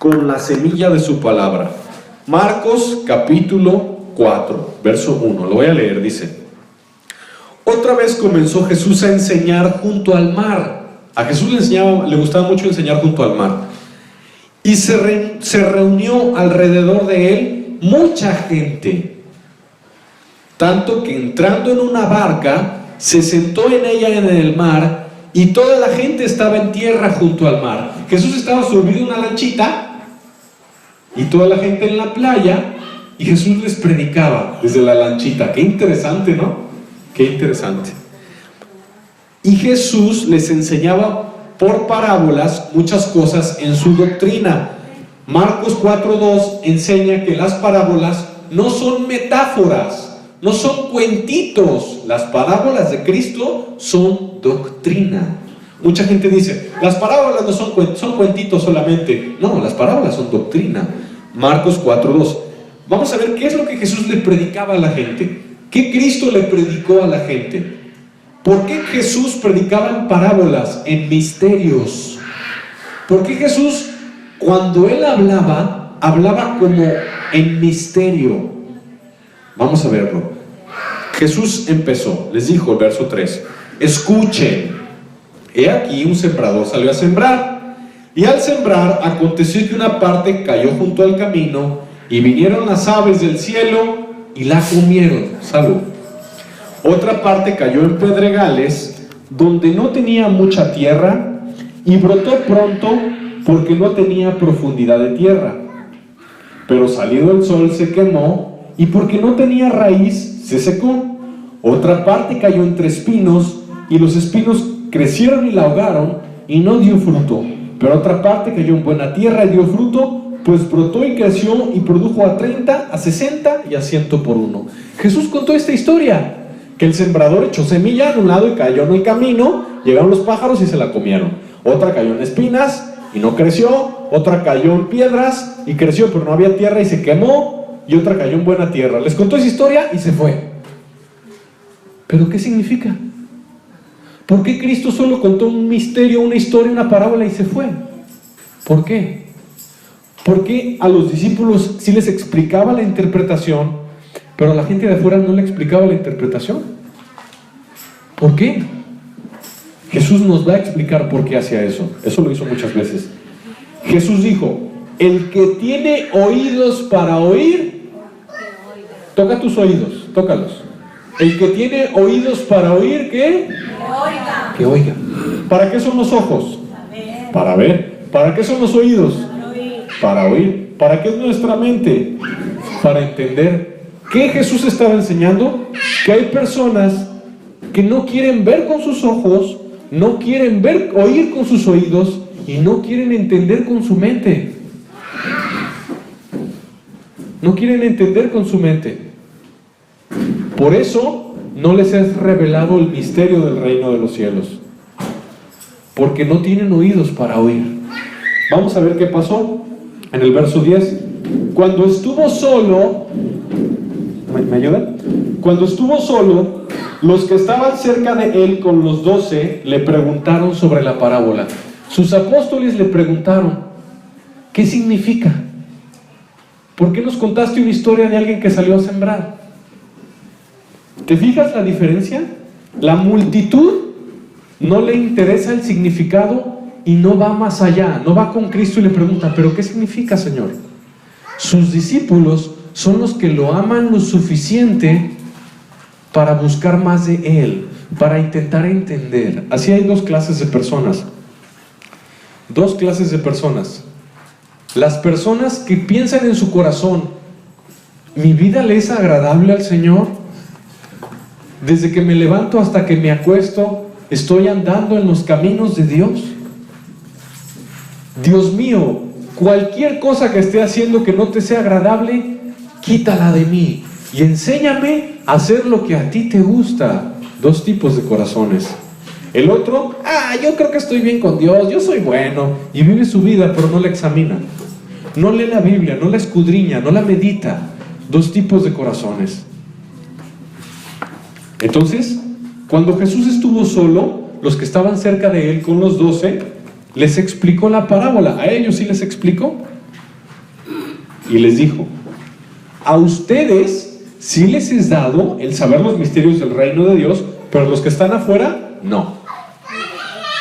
con la semilla de su palabra. Marcos capítulo 4, verso 1. Lo voy a leer, dice: otra vez comenzó Jesús a enseñar junto al mar. A Jesús le gustaba mucho enseñar junto al mar. Y se reunió alrededor de él mucha gente, tanto que entrando en una barca, se sentó en ella en el mar, y toda la gente estaba en tierra junto al mar. Jesús estaba subido en una lanchita, y toda la gente en la playa, y Jesús les predicaba desde la lanchita. Qué interesante, ¿no? Qué interesante. Y Jesús les enseñaba por parábolas muchas cosas en su doctrina. Marcos 4:2 enseña que las parábolas no son metáforas, no son cuentitos. Las parábolas de Cristo son doctrina. Mucha gente dice, las parábolas no son cuentitos solamente. No, las parábolas son doctrina. Marcos 4:2. Vamos a ver qué es lo que Jesús le predicaba a la gente. ¿Qué Cristo le predicó a la gente? ¿Por qué Jesús predicaba en parábolas, en misterios? ¿Por qué Jesús, cuando Él hablaba como en misterio? Vamos a verlo. Jesús empezó, les dijo el verso 3: escuchen, he aquí un sembrador salió a sembrar, y al sembrar aconteció que una parte cayó junto al camino, y vinieron las aves del cielo y la comieron. Salud. Otra parte cayó en pedregales, donde no tenía mucha tierra, y brotó pronto, porque no tenía profundidad de tierra. Pero salido el sol se quemó, y porque no tenía raíz, se secó. Otra parte cayó entre espinos, y los espinos crecieron y la ahogaron, y no dio fruto. Pero otra parte cayó en buena tierra y dio fruto, pues brotó y creció, y produjo a 30, a 60 y a 100 por uno. Jesús contó esta historia, que el sembrador echó semilla de un lado y cayó en el camino, llegaron los pájaros y se la comieron. Otra cayó en espinas y no creció, otra cayó en piedras y creció, pero no había tierra y se quemó, y otra cayó en buena tierra. Les contó esa historia y se fue. ¿Pero qué significa? ¿Por qué Cristo solo contó un misterio, una historia, una parábola y se fue? ¿Por qué? Porque a los discípulos sí les explicaba la interpretación, pero a la gente de afuera no le explicaba la interpretación. ¿Por qué? Jesús nos va a explicar por qué hacía eso. Eso lo hizo muchas veces. Jesús dijo: el que tiene oídos para oír, toca tus oídos, tócalos. El que tiene oídos para oír, ¿qué? Que oiga. ¿Para qué son los ojos? Para ver. ¿Para qué son los oídos? Para oír. ¿Para qué es nuestra mente? Para entender. ¿Qué Jesús estaba enseñando? Que hay personas que no quieren ver con sus ojos, no quieren oír con sus oídos, y no quieren entender con su mente. No quieren entender con su mente. Por eso no les es revelado el misterio del reino de los cielos, porque no tienen oídos para oír. Vamos a ver qué pasó en el verso 10. Cuando estuvo solo, ¿me ayudan? Cuando estuvo solo, los que estaban cerca de él con los 12 le preguntaron sobre la parábola. Sus apóstoles le preguntaron: ¿qué significa? ¿Por qué nos contaste una historia de alguien que salió a sembrar? ¿Te fijas la diferencia? La multitud no le interesa el significado y no va más allá, no va con Cristo y le pregunta: ¿pero qué significa, Señor? Sus discípulos son los que lo aman lo suficiente para buscar más de Él, para intentar entender. Así hay dos clases de personas. Dos clases de personas. Las personas que piensan en su corazón: ¿mi vida le es agradable al Señor? Desde que me levanto hasta que me acuesto, ¿estoy andando en los caminos de Dios? Dios mío, cualquier cosa que esté haciendo que no te sea agradable, quítala de mí y enséñame a hacer lo que a ti te gusta. Dos tipos de corazones. El otro: yo creo que estoy bien con Dios, yo soy bueno, y vive su vida pero no la examina, no lee la Biblia, no la escudriña, no la medita. Dos tipos de corazones. Entonces, cuando Jesús estuvo solo, los que estaban cerca de él con los 12, les explicó la parábola. A ellos sí les explicó. y les dijo: a ustedes sí les es dado el saber los misterios del reino de Dios, pero a los que están afuera, no.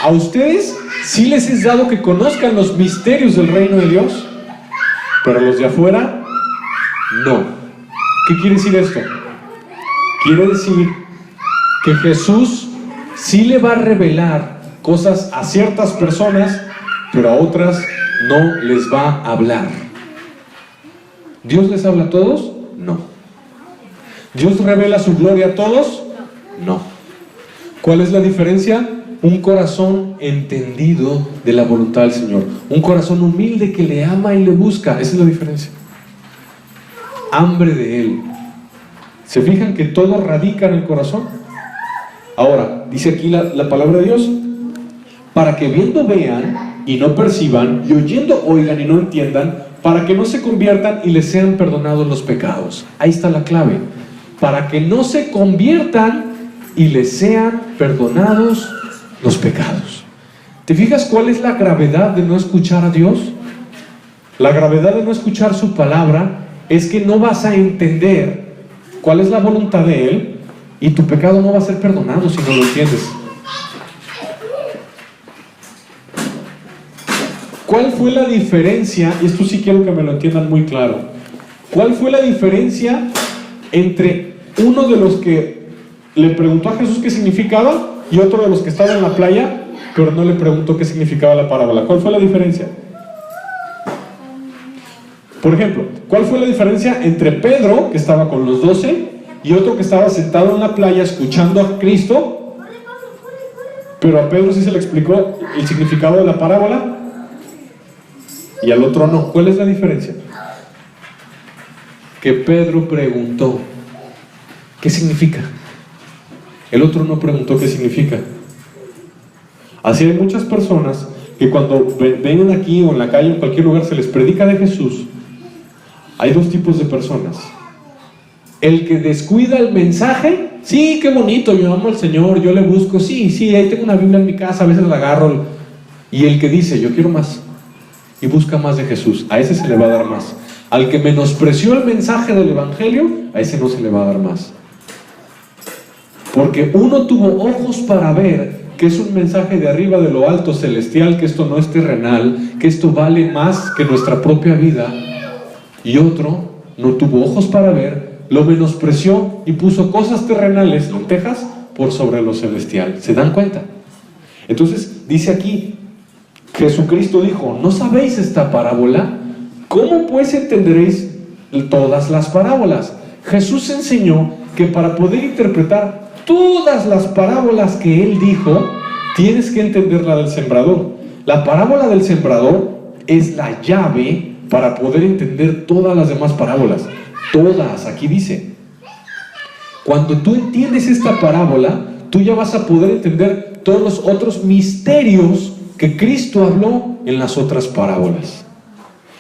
A ustedes sí les es dado que conozcan los misterios del reino de Dios, pero a los de afuera, no. ¿Qué quiere decir esto? Quiere decir que Jesús sí le va a revelar cosas a ciertas personas, pero a otras no les va a hablar. ¿Dios les habla a todos? No. ¿Dios revela su gloria a todos? No. ¿Cuál es la diferencia? Un corazón entendido de la voluntad del Señor. Un corazón humilde que le ama y le busca. Esa es la diferencia. Hambre de Él. ¿Se fijan que todo radica en el corazón? Ahora, dice aquí la palabra de Dios: para que viendo vean y no perciban, y oyendo oigan y no entiendan, para que no se conviertan y les sean perdonados los pecados. Ahí está la clave. Para que no se conviertan y les sean perdonados los pecados. ¿Te fijas cuál es la gravedad de no escuchar a Dios? La gravedad de no escuchar su palabra es que no vas a entender cuál es la voluntad de Él, y tu pecado no va a ser perdonado si no lo entiendes. ¿Cuál fue la diferencia? Y esto sí quiero que me lo entiendan muy claro. ¿Cuál fue la diferencia entre uno de los que le preguntó a Jesús qué significaba y otro de los que estaba en la playa, pero no le preguntó qué significaba la parábola? ¿Cuál fue la diferencia? Por ejemplo, ¿cuál fue la diferencia entre Pedro, que estaba con los 12, y otro que estaba sentado en la playa escuchando a Cristo, pero a Pedro sí se le explicó el significado de la parábola y al otro no? ¿Cuál es la diferencia? Que Pedro preguntó: ¿qué significa? El otro no preguntó qué significa. Así hay muchas personas que cuando vengan aquí o en la calle o en cualquier lugar se les predica de Jesús. Hay dos tipos de personas: el que descuida el mensaje. Sí, qué bonito, yo amo al Señor, yo le busco, sí, ahí tengo una Biblia en mi casa, a veces la agarro. Y el que dice: yo quiero más, y busca más de Jesús, a ese se le va a dar más. Al que menospreció el mensaje del Evangelio, a ese no se le va a dar más. Porque uno tuvo ojos para ver que es un mensaje de arriba, de lo alto, celestial, que esto no es terrenal, que esto vale más que nuestra propia vida. Y otro no tuvo ojos para ver, lo menospreció y puso cosas terrenales, lentejas, por sobre lo celestial. ¿Se dan cuenta? Entonces dice aquí, Jesucristo dijo: ¿no sabéis esta parábola? ¿Cómo pues entenderéis todas las parábolas? Jesús enseñó que para poder interpretar todas las parábolas que Él dijo, tienes que entender la del sembrador. La parábola del sembrador es la llave para poder entender todas las demás parábolas. Todas, aquí dice. Cuando tú entiendes esta parábola, tú ya vas a poder entender todos los otros misterios que Cristo habló en las otras parábolas.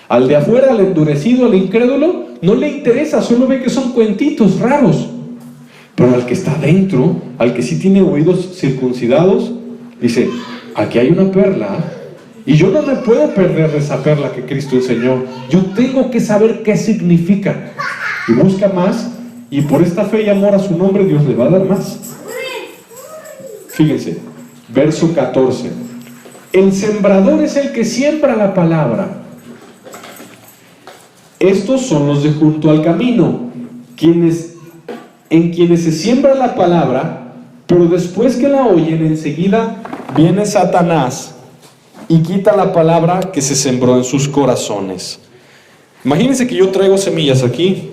Al de afuera, al endurecido, al incrédulo, no le interesa, solo ve que son cuentitos raros. Pero al que está dentro, al que sí tiene oídos circuncidados, dice: aquí hay una perla, y yo no me puedo perder de esa perla que Cristo enseñó. Yo tengo que saber qué significa. Y busca más, y por esta fe y amor a su nombre, Dios le va a dar más. Fíjense, verso 14. El sembrador es el que siembra la palabra. Estos son los de junto al camino, en quienes se siembra la palabra, pero después que la oyen, enseguida viene Satanás y quita la palabra que se sembró en sus corazones. Imagínense que yo traigo semillas aquí,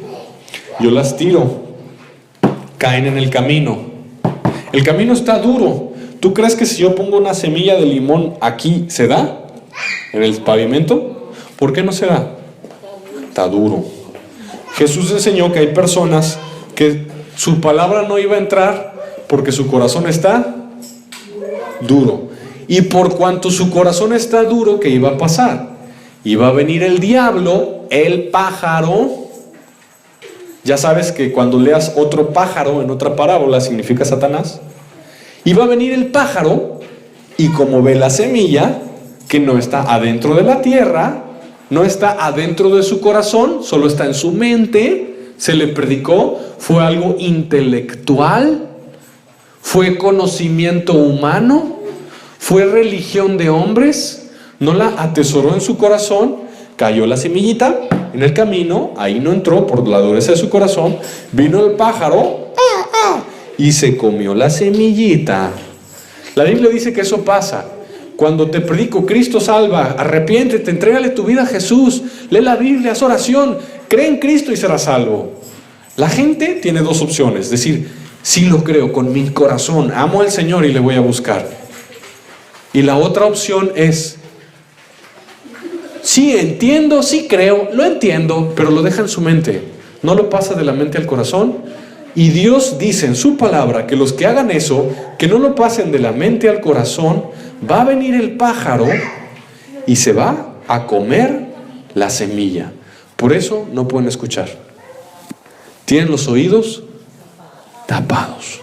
yo las tiro, caen en el camino. El camino está duro. ¿Tú crees que si yo pongo una semilla de limón aquí, se da? ¿En el pavimento? ¿Por qué no se da? Está duro. Jesús enseñó que hay personas que su palabra no iba a entrar porque su corazón está duro. Y por cuanto su corazón está duro, ¿qué iba a pasar? Iba a venir el diablo, el pájaro. Ya sabes que cuando leas otro pájaro en otra parábola significa Satanás. Iba a venir el pájaro y como ve la semilla que no está adentro de la tierra, no está adentro de su corazón, solo está en su mente. Se le predicó, fue algo intelectual, fue conocimiento humano, fue religión de hombres, no la atesoró en su corazón, cayó la semillita en el camino, ahí no entró por la dureza de su corazón, vino el pájaro y se comió la semillita. La Biblia dice que eso pasa. Cuando te predico, Cristo salva, arrepiéntete, entrégale tu vida a Jesús, lee la Biblia, haz oración, cree en Cristo y serás salvo. La gente tiene dos opciones, decir, sí lo creo con mi corazón, amo al Señor y le voy a buscar. Y la otra opción es, sí entiendo, sí creo, lo entiendo, pero lo deja en su mente, no lo pasa de la mente al corazón. Y Dios dice en su palabra que los que hagan eso, que no lo pasen de la mente al corazón, va a venir el pájaro y se va a comer la semilla. Por eso no pueden escuchar. Tienen los oídos tapados.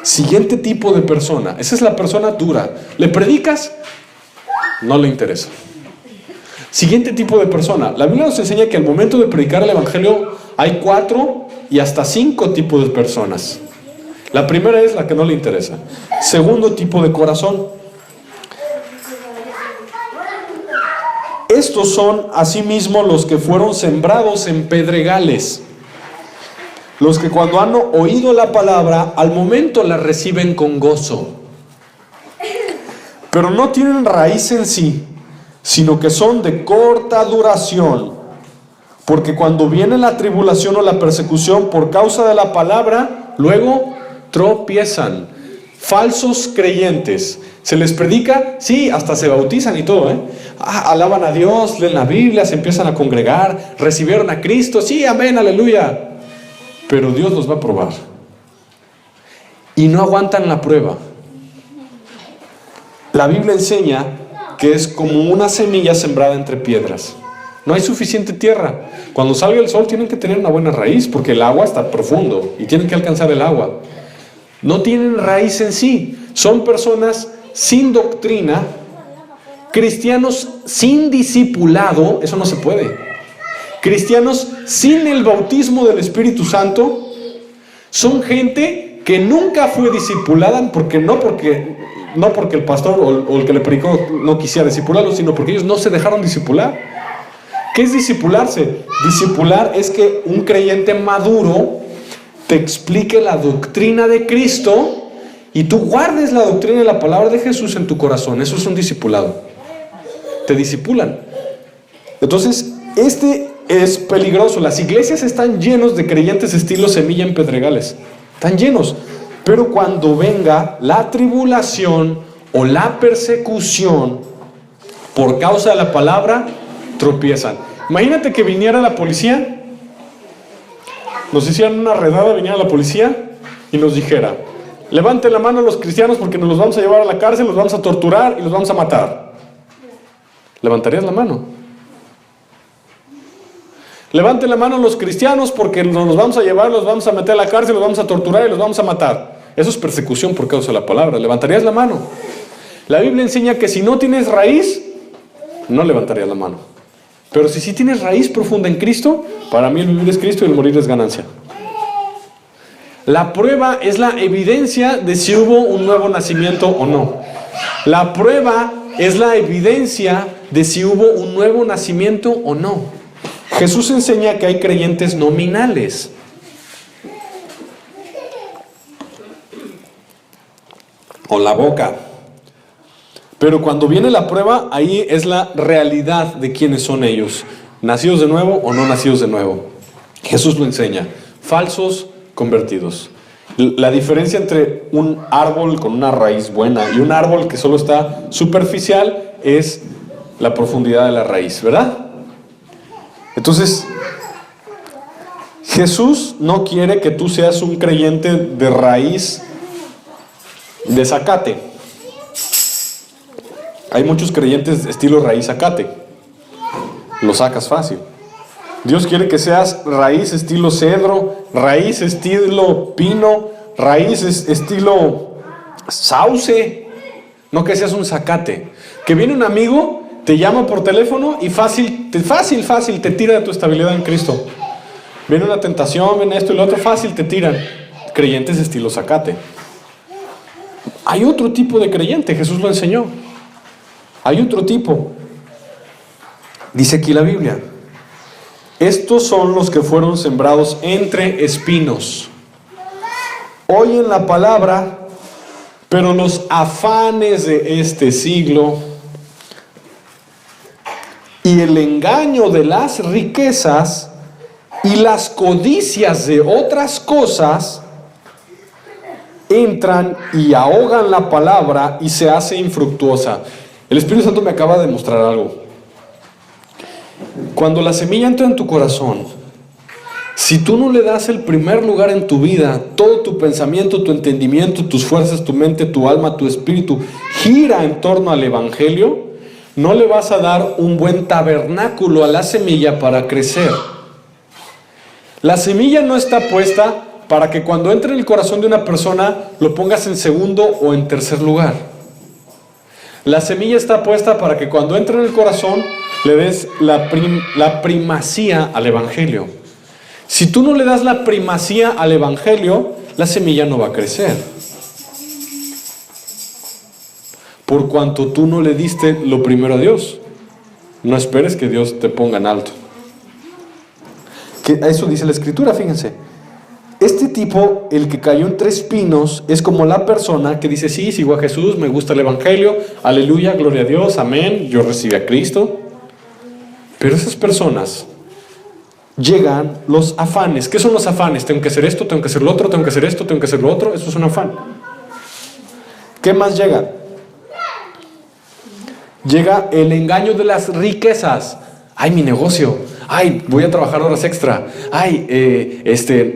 Siguiente tipo de persona. Esa es la persona dura. ¿Le predicas? No le interesa. Siguiente tipo de persona. La Biblia nos enseña que al momento de predicar el Evangelio hay 4 y hasta 5 tipos de personas. La primera es la que no le interesa. Segundo tipo de corazón. Estos son asimismo los que fueron sembrados en pedregales. Los que cuando han oído la palabra, al momento la reciben con gozo. Pero no tienen raíz en sí, sino que son de corta duración. Porque cuando viene la tribulación o la persecución por causa de la palabra, luego tropiezan. Falsos creyentes. Se les predica, sí, hasta se bautizan y todo, alaban a Dios, leen la Biblia, se empiezan a congregar, recibieron a Cristo, sí, amén, aleluya. Pero Dios los va a probar. Y no aguantan la prueba. La Biblia enseña que es como una semilla sembrada entre piedras. No hay suficiente tierra. Cuando salga el sol tienen que tener una buena raíz, porque el agua está profundo y tienen que alcanzar el agua. No tienen raíz en sí. Son personas sin doctrina, cristianos sin discipulado, eso no se puede. Cristianos sin el bautismo del Espíritu Santo, son gente que nunca fue discipulada, porque el pastor o el que le predicó no quisiera discipularlos, sino porque ellos no se dejaron discipular. ¿Qué es discipularse? Discipular es que un creyente maduro te explique la doctrina de Cristo y tú guardes la doctrina de la palabra de Jesús en tu corazón. Eso es un discipulado. Te discipulan. Entonces, es peligroso. Las iglesias están llenos de creyentes estilo semilla en pedregales. Están llenos. Pero cuando venga la tribulación o la persecución por causa de la palabra, tropiezan. Imagínate que viniera la policía, nos hicieran una redada, viniera la policía y nos dijera: levanten la mano a los cristianos porque nos los vamos a llevar a la cárcel, los vamos a torturar y los vamos a matar. ¿Levantarías la mano? Levanten la mano a los cristianos porque nos los vamos a llevar, los vamos a meter a la cárcel, los vamos a torturar y los vamos a matar. Eso es persecución por causa de la palabra. ¿Levantarías la mano? La Biblia enseña que si no tienes raíz, no levantarías la mano. Pero si sí tienes raíz profunda en Cristo, para mí el vivir es Cristo y el morir es ganancia. La prueba es la evidencia de si hubo un nuevo nacimiento o no. La prueba es la evidencia de si hubo un nuevo nacimiento o no. Jesús enseña que hay creyentes nominales. O la boca. Pero cuando viene la prueba, ahí es la realidad de quiénes son ellos. ¿Nacidos de nuevo o no nacidos de nuevo? Jesús lo enseña. Falsos convertidos. La diferencia entre un árbol con una raíz buena y un árbol que solo está superficial es la profundidad de la raíz, ¿verdad? Entonces, Jesús no quiere que tú seas un creyente de raíz de zacate. Hay muchos creyentes estilo raíz zacate. Lo sacas fácil. Dios quiere que seas raíz estilo cedro, raíz estilo pino, raíz estilo sauce. No que seas un zacate. Que viene un amigo, te llama por teléfono y fácil te tira de tu estabilidad en Cristo. Viene una tentación, viene esto y lo otro, fácil te tiran. Creyentes de estilo zacate. Hay otro tipo de creyente, Jesús lo enseñó. Hay otro tipo. Dice aquí la Biblia: estos son los que fueron sembrados entre espinos. Oyen la palabra, pero los afanes de este siglo y el engaño de las riquezas y las codicias de otras cosas entran y ahogan la palabra y se hace infructuosa. El Espíritu Santo me acaba de mostrar algo. Cuando la semilla entra en tu corazón, si tú no le das el primer lugar en tu vida, todo tu pensamiento, tu entendimiento, tus fuerzas, tu mente, tu alma, tu espíritu gira en torno al Evangelio, no le vas a dar un buen tabernáculo a la semilla para crecer. La semilla no está puesta para que cuando entre en el corazón de una persona lo pongas en segundo o en tercer lugar. La semilla está puesta para que cuando entre en el corazón le des la primacía al Evangelio. Si tú no le das la primacía al Evangelio, la semilla no va a crecer. Por cuanto tú no le diste lo primero a Dios. No esperes que Dios te ponga en alto. Que eso dice la Escritura, fíjense. Este tipo, el que cayó entre espinos, es como la persona que dice: sí, sigo a Jesús, me gusta el Evangelio, aleluya, gloria a Dios, amén, yo recibí a Cristo. Pero esas personas, llegan los afanes. ¿Qué son los afanes? Tengo que hacer esto, tengo que hacer lo otro, tengo que hacer esto, tengo que hacer lo otro. Eso es un afán. ¿Qué más llega? Llega el engaño de las riquezas. Ay, mi negocio. Ay, voy a trabajar horas extra. Ay,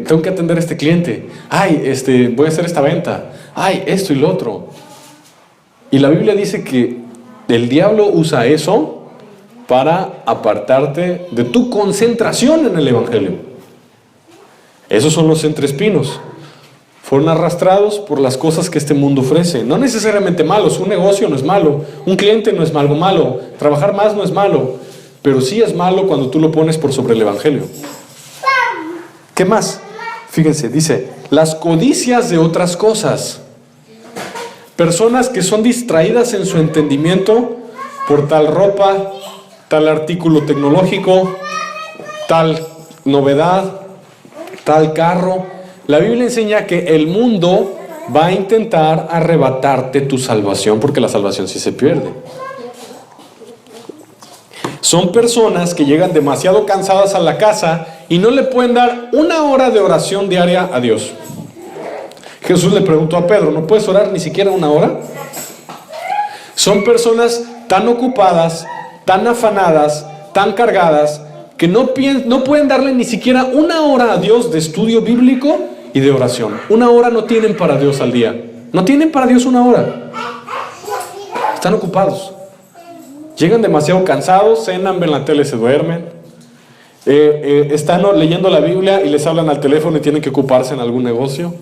tengo que atender a este cliente. Ay, voy a hacer esta venta. Ay, esto y lo otro. Y la Biblia dice que el diablo usa eso para apartarte de tu concentración en el Evangelio. Esos son los entreespinos. Fueron arrastrados por las cosas que este mundo ofrece. No necesariamente malos. Un negocio no es malo. Un cliente no es algo malo. Trabajar más no es malo. Pero sí es malo cuando tú lo pones por sobre el Evangelio. ¿Qué más? Fíjense, dice: las codicias de otras cosas. Personas que son distraídas en su entendimiento por tal ropa, tal artículo tecnológico, tal novedad, tal carro. La Biblia enseña que el mundo va a intentar arrebatarte tu salvación, porque la salvación sí se pierde. Son personas que llegan demasiado cansadas a la casa y no le pueden dar 1 hora de oración diaria a Dios. Jesús le preguntó a Pedro: ¿no puedes orar ni siquiera 1 hora? Son personas tan ocupadas, tan afanadas, tan cargadas, que no pueden darle ni siquiera 1 hora a Dios de estudio bíblico y de oración. 1 hora no tienen para Dios al día. No tienen para Dios 1 hora. Están ocupados. Llegan demasiado cansados, cenan, ven la tele, se duermen. Están leyendo la Biblia y les hablan al teléfono y tienen que ocuparse en algún negocio.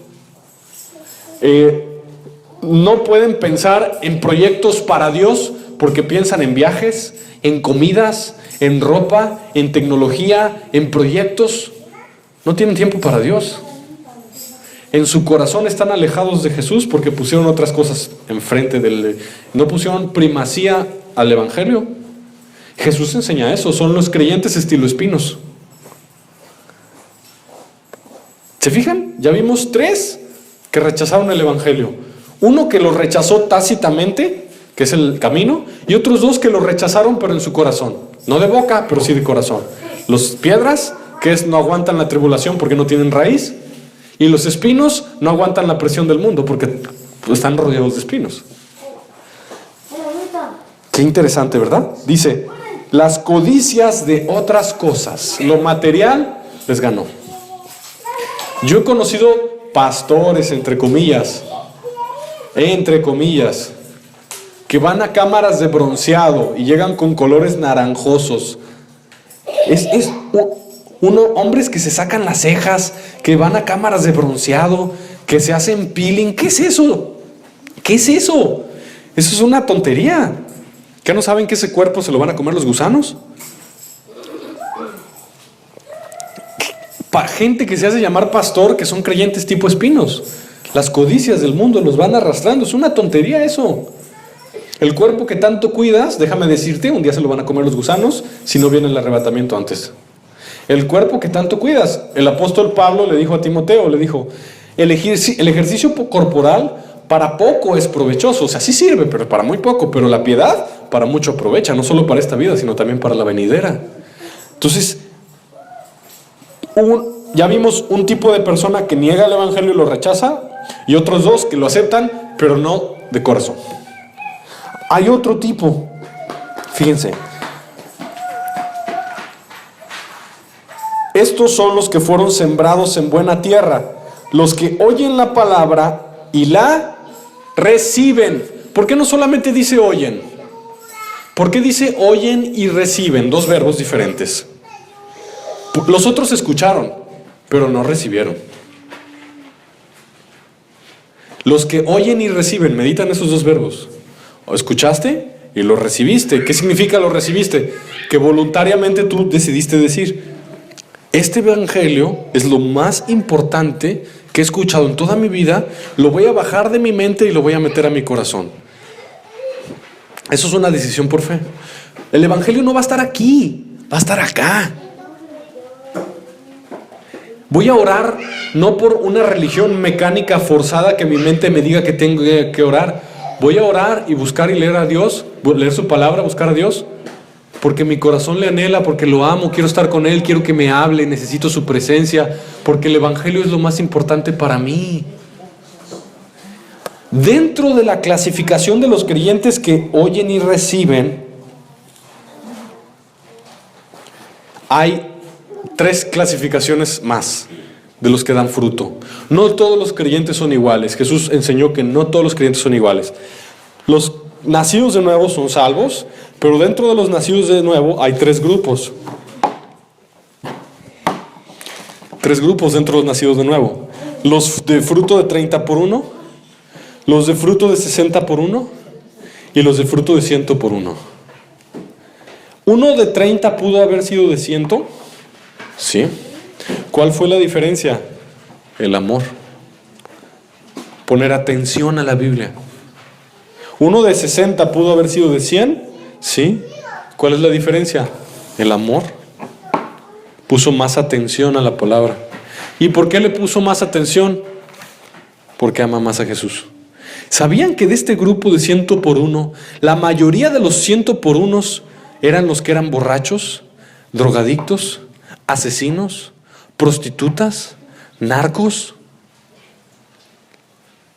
No pueden pensar en proyectos para Dios porque piensan en viajes, en comidas, en ropa, en tecnología, en proyectos. No tienen tiempo para Dios. En su corazón están alejados de Jesús porque pusieron otras cosas enfrente no pusieron primacía al Evangelio. Jesús enseña eso. Son los creyentes estilo espinos. ¿Se fijan? Ya vimos 3 que rechazaron el Evangelio. Uno que lo rechazó tácitamente, que es el camino, y otros 2 que lo rechazaron pero en su corazón. No de boca, pero sí de corazón. Los piedras, que no aguantan la tribulación porque no tienen raíz, y los espinos no aguantan la presión del mundo porque están rodeados de espinos. Qué interesante, ¿verdad? Dice: las codicias de otras cosas. Lo material les ganó. Yo he conocido pastores, entre comillas, que van a cámaras de bronceado y llegan con colores naranjosos. Hombres que se sacan las cejas, que van a cámaras de bronceado, que se hacen peeling. ¿Qué es eso? ¿Qué es eso? Eso es una tontería. ¿Qué no saben que ese cuerpo se lo van a comer los gusanos? Gente que se hace llamar pastor, que son creyentes tipo espinos. Las codicias del mundo los van arrastrando. Es una tontería eso. El cuerpo que tanto cuidas, déjame decirte, un día se lo van a comer los gusanos si no viene el arrebatamiento antes. El cuerpo que tanto cuidas. El apóstol Pablo le dijo a Timoteo, le dijo, el ejercicio corporal para poco es provechoso. O sea, sí sirve, pero para muy poco. Pero la piedad para mucho aprovecha, no solo para esta vida, sino también para la venidera. Entonces, ya vimos un tipo de persona que niega el evangelio y lo rechaza, y otros dos que lo aceptan, pero no de corazón. Hay otro tipo, fíjense. Estos son los que fueron sembrados en buena tierra, los que oyen la palabra y la reciben. ¿Por qué no solamente dice oyen? ¿Por qué dice oyen y reciben? Dos verbos diferentes. Los otros escucharon, pero no recibieron. Los que oyen y reciben, meditan esos dos verbos. ¿Escuchaste? Y lo recibiste. ¿Qué significa lo recibiste? Que voluntariamente tú decidiste decir, este evangelio es lo más importante que he escuchado en toda mi vida, lo voy a bajar de mi mente y lo voy a meter a mi corazón. Eso es una decisión por fe. El evangelio no va a estar aquí, va a estar acá. Voy a orar no por una religión mecánica forzada que mi mente me diga que tengo que orar. Voy a orar y buscar y leer a Dios, leer su palabra, buscar a Dios, porque mi corazón le anhela, porque lo amo, quiero estar con Él, quiero que me hable, necesito su presencia, porque el evangelio es lo más importante para mí. Dentro de la clasificación de los creyentes que oyen y reciben, hay 3 clasificaciones más de los que dan fruto. No todos los creyentes son iguales. Jesús enseñó que no todos los creyentes son iguales. Los nacidos de nuevo son salvos, pero dentro de los nacidos de nuevo hay 3 grupos. 3 grupos dentro de los nacidos de nuevo. Los de fruto de 30 por 1, los de fruto de 60 por 1 y los de fruto de 100 por 1. Uno de 30 pudo haber sido de 100. ¿Sí? ¿Cuál fue la diferencia? El amor. Poner atención a la Biblia. Uno de 60 pudo haber sido de 100. ¿Sí? ¿Cuál es la diferencia? El amor. Puso más atención a la palabra. ¿Y por qué le puso más atención? Porque ama más a Jesús. ¿Sabían que de este grupo de 100 por 1, la mayoría de los 100 por 1 eran los que eran borrachos, drogadictos, asesinos, prostitutas, narcos?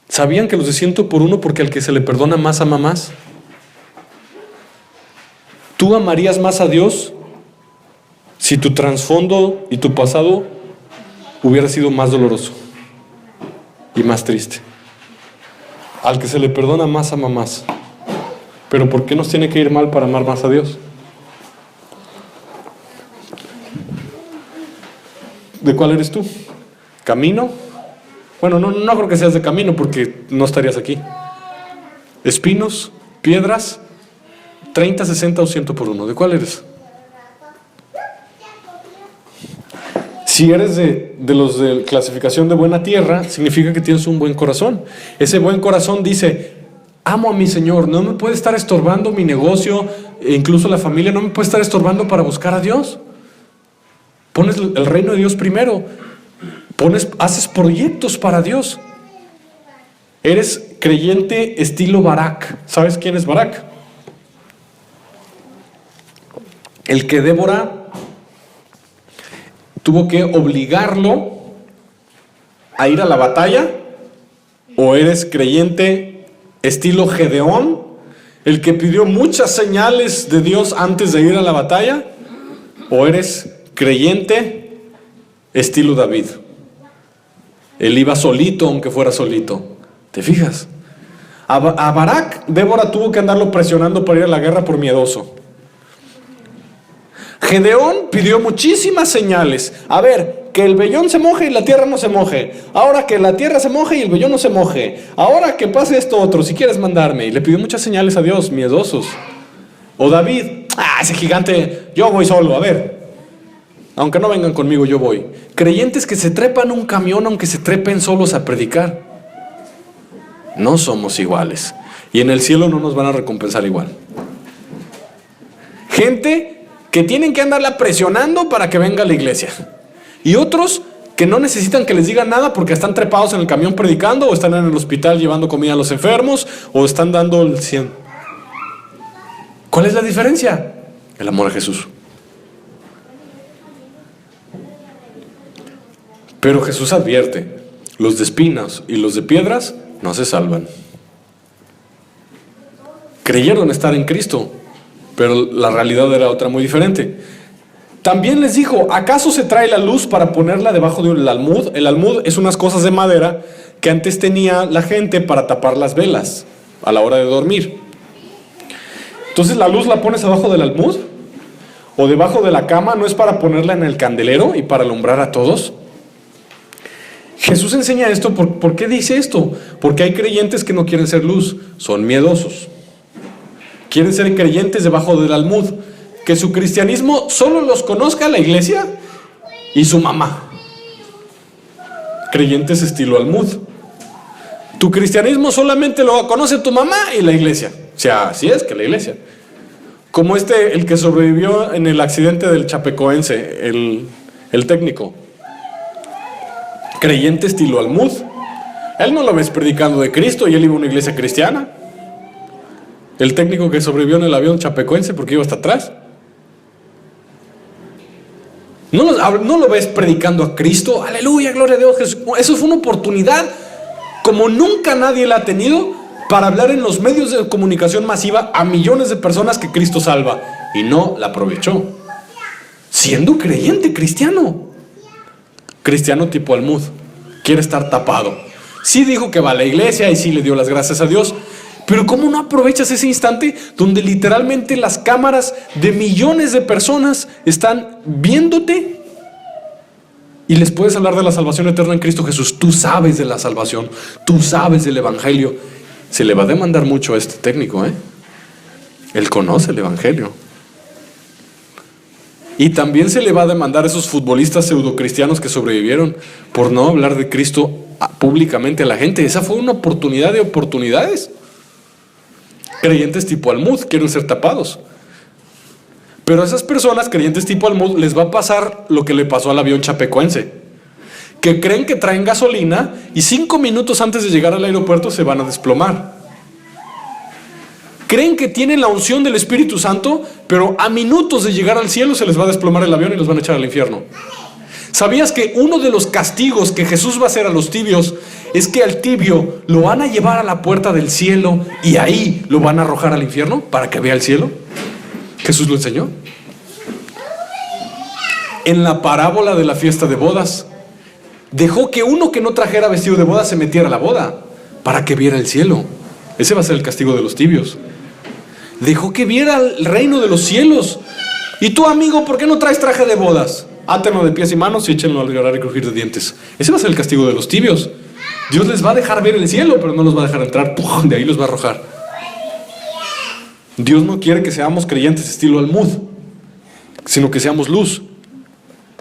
¿Sabían que los de 100 por 1, porque al que se le perdona más ama más? ¿Tú amarías más a Dios si tu trasfondo y tu pasado hubiera sido más doloroso y más triste? Al que se le perdona más ama más. ¿Pero por qué nos tiene que ir mal para amar más a Dios? ¿De cuál eres tú? ¿Camino? Bueno, no creo que seas de camino porque no estarías aquí. ¿Espinos? ¿Piedras? ¿30, 60 o 100 por 1? ¿De cuál eres? Si eres de los de clasificación de buena tierra, significa que tienes un buen corazón. Ese buen corazón dice, amo a mi Señor, no me puede estar estorbando mi negocio, e incluso la familia, no me puede estar estorbando para buscar a Dios. Pones el reino de Dios primero. Haces proyectos para Dios. Eres creyente estilo Barak. ¿Sabes quién es Barak? El que Débora tuvo que obligarlo a ir a la batalla. ¿O eres creyente estilo Gedeón, el que pidió muchas señales de Dios antes de ir a la batalla? ¿O eres creyente estilo David? Él iba solito, aunque fuera solito. ¿Te fijas? A Barak, Débora tuvo que andarlo presionando para ir a la guerra por miedoso. Gedeón pidió muchísimas señales. A ver, que el vellón se moje y la tierra no se moje. Ahora que la tierra se moje y el vellón no se moje. Ahora que pase esto otro, si quieres mandarme. Y le pidió muchas señales a Dios, miedosos. O David, ese gigante, yo voy solo, a ver. Aunque no vengan conmigo, yo voy. Creyentes que se trepan un camión aunque se trepen solos a predicar. No somos iguales. Y en el cielo no nos van a recompensar igual. Gente que tienen que andarla presionando para que venga a la iglesia. Y otros que no necesitan que les digan nada porque están trepados en el camión predicando, o están en el hospital llevando comida a los enfermos, o están dando el 100. ¿Cuál es la diferencia? El amor a Jesús. Pero Jesús advierte, los de espinas y los de piedras no se salvan. Creyeron estar en Cristo, pero la realidad era otra muy diferente. También les dijo, ¿acaso se trae la luz para ponerla debajo del almud? El almud es unas cosas de madera que antes tenía la gente para tapar las velas a la hora de dormir. Entonces la luz la pones abajo del almud o debajo de la cama, ¿no es para ponerla en el candelero y para alumbrar a todos? Jesús enseña esto. ¿Por qué dice esto? Porque hay creyentes que no quieren ser luz, son miedosos. Quieren ser creyentes debajo del almud. Que su cristianismo solo los conozca la iglesia y su mamá. Creyentes estilo almud. Tu cristianismo solamente lo conoce tu mamá y la iglesia. O sea, así es que la iglesia. Como el que sobrevivió en el accidente del Chapecoense, el técnico. Creyente estilo almud. Él no lo ves predicando de Cristo y él iba a una iglesia cristiana. El técnico que sobrevivió en el avión chapecoense porque iba hasta atrás. No lo ves predicando a Cristo. Aleluya, gloria a Dios, Jesús. Eso fue una oportunidad como nunca nadie la ha tenido para hablar en los medios de comunicación masiva a millones de personas que Cristo salva. Y no la aprovechó. Siendo creyente cristiano. Cristiano tipo almud, quiere estar tapado. Sí dijo que va a la iglesia y sí le dio las gracias a Dios, pero ¿cómo no aprovechas ese instante donde literalmente las cámaras de millones de personas están viéndote y les puedes hablar de la salvación eterna en Cristo Jesús? Tú sabes de la salvación, tú sabes del evangelio. Se le va a demandar mucho a este técnico, Él conoce el evangelio. Y también se le va a demandar a esos futbolistas pseudocristianos que sobrevivieron por no hablar de Cristo públicamente a la gente. Esa fue una oportunidad de oportunidades. Creyentes tipo almud quieren ser tapados. Pero a esas personas, creyentes tipo almud, les va a pasar lo que le pasó al avión chapecoense. Que creen que traen gasolina y 5 minutos antes de llegar al aeropuerto se van a desplomar. Creen que tienen la unción del Espíritu Santo, pero a minutos de llegar al cielo se les va a desplomar el avión y los van a echar al infierno. ¿Sabías que uno de los castigos que Jesús va a hacer a los tibios es que al tibio lo van a llevar a la puerta del cielo y ahí lo van a arrojar al infierno para que vea el cielo? Jesús lo enseñó. En la parábola de la fiesta de bodas, dejó que uno que no trajera vestido de boda se metiera a la boda para que viera el cielo. Ese va a ser el castigo de los tibios. Dejó que viera el reino de los cielos. Y tú, amigo, ¿por qué no traes traje de bodas? Átenlo de pies y manos y échenlo al llorar y crujir de dientes. Ese va a ser el castigo de los tibios. Dios les va a dejar ver el cielo, pero no los va a dejar entrar. ¡Pum! De ahí los va a arrojar. Dios no quiere que seamos creyentes estilo almud, sino que seamos luz.